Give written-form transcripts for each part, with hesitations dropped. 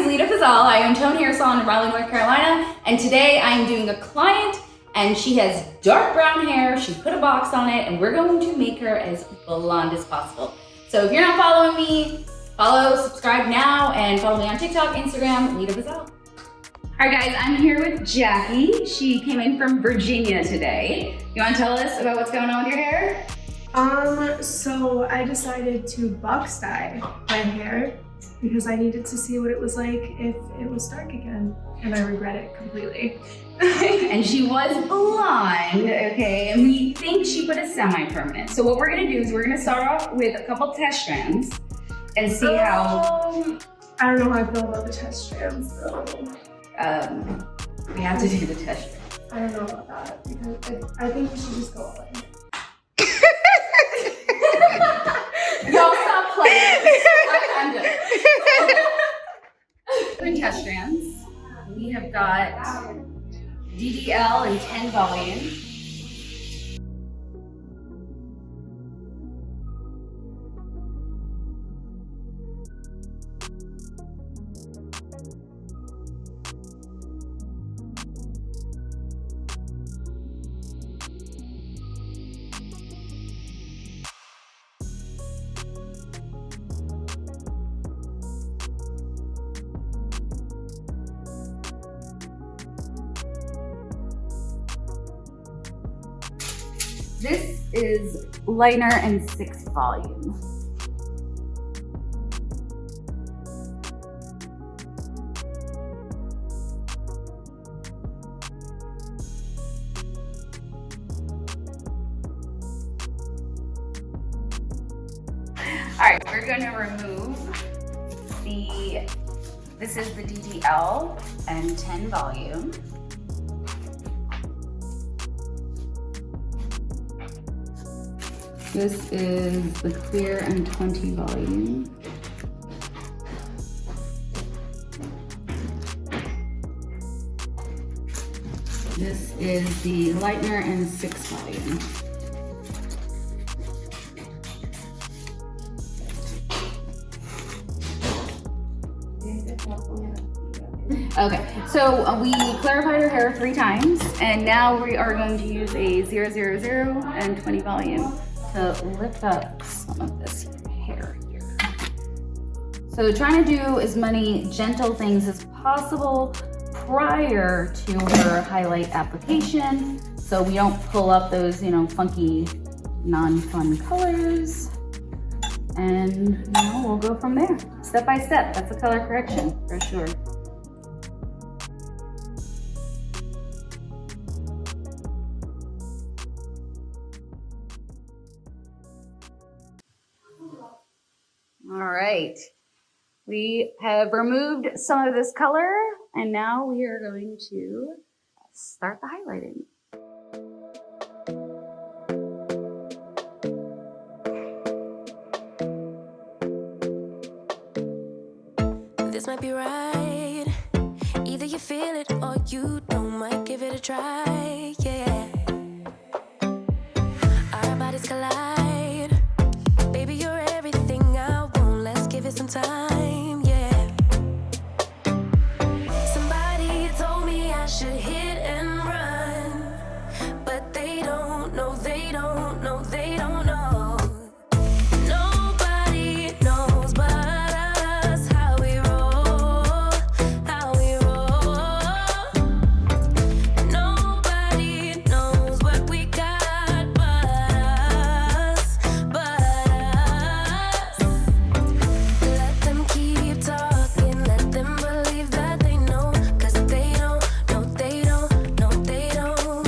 is Leda Fazal. I own Tone Hair Salon in Raleigh, North Carolina, and today I am doing a client, and she has dark brown hair. She put a box on it, and we're going to make her as blonde as possible. So if you're not following me, follow, subscribe now, and follow me on TikTok, Instagram, Leda Fazal. All right, guys, I'm here with Jackie. She came in from Virginia today. You want to tell us about what's going on with your hair? So I decided to box dye my hair because I needed to see what it was like if it was dark again, and I regret it completely. And she was blonde, okay, and we think she put a semi-permanent. So what we're gonna do is we're gonna start off with a couple test strands and see how... I don't know how I feel about the test strands, though. We have to do the test strands. I don't know about that, because I think we should just go all in. Y'all stop playing. I'm done. For test strands, we have got DDL and 10 volume. This is liner and 6 volume. All right, we're gonna remove this is the DDL and 10 volume. This is the clear and 20 volume. This is the lightener and 6 volume. Okay, so we clarified her hair 3 times, and now we are going to use a 000 and 20 volume to lift up some of this hair here. So trying to do as many gentle things as possible prior to her highlight application, so we don't pull up those, funky, non-fun colors. And now we'll go from there, step by step. That's a color correction for sure. All right, we have removed some of this color, and now we are going to start the highlighting. This might be right. Either you feel it or you don't. Might give it a try, yeah. Our bodies collide. Baby, you're everything I want. Let's give it some time, yeah. Somebody told me I should hit and run, but they don't know, they don't know, they don't know. Nobody knows but us how we roll, how we roll. Nobody knows what we got but us, but us. Let them keep talking, let them believe that they know, 'cause they don't know, they don't know, they don't.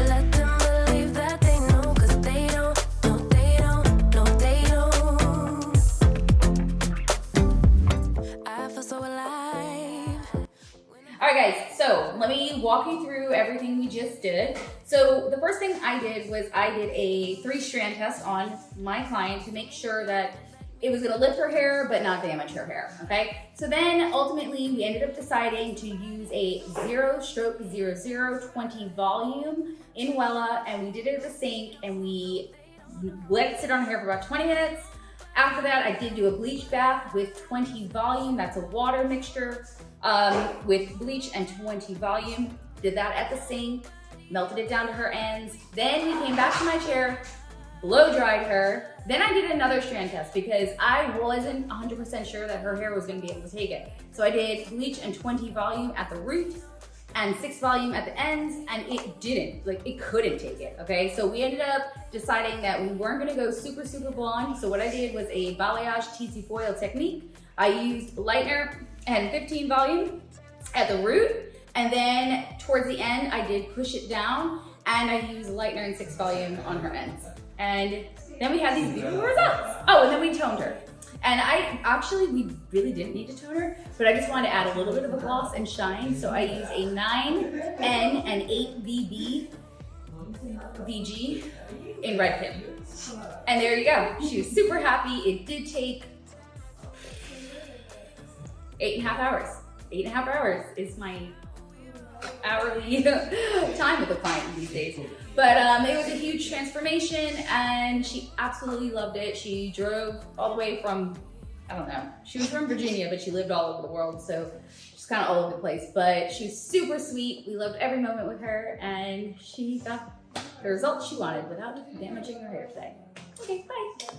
Let them believe that they know, 'cause they don't know, they don't know, they don't. I feel so alive. All right, guys, so let me walk you through everything we just did. So the first thing I did was I did a 3-strand test on my client to make sure that it was gonna lift her hair but not damage her hair, okay? So then ultimately we ended up deciding to use a 0/0020 volume in Wella, and we did it at the sink, and we let it sit on her hair for about 20 minutes. After that, I did do a bleach bath with 20 volume. That's a water mixture with bleach and 20 volume. Did that at the sink, melted it down to her ends. Then we came back to my chair, blow dried her. Then I did another strand test because I wasn't 100% sure that her hair was gonna be able to take it. So I did bleach and 20 volume at the root and 6 volume at the ends, and it didn't, like it couldn't take it, okay? So we ended up deciding that we weren't gonna go super, super blonde. So what I did was a balayage TC foil technique. I used lightener and 15 volume at the root, and then towards the end, I did push it down, and I used lightener and 6 volume on her ends. And then we had these beautiful results. Oh, and then we toned her. And we really didn't need to tone her, but I just wanted to add a little bit of a gloss and shine. So I used a 9N and 8VB VG in red pimp. And there you go. She was super happy. It did take 8.5 hours. 8.5 hours is my hourly time with the client these days. But it was a huge transformation and she absolutely loved it. She drove all the way from, I don't know, she was from Virginia, but she lived all over the world. So she's kind of all over the place, but she was super sweet. We loved every moment with her and she got the results she wanted without damaging her hair today. Okay, bye.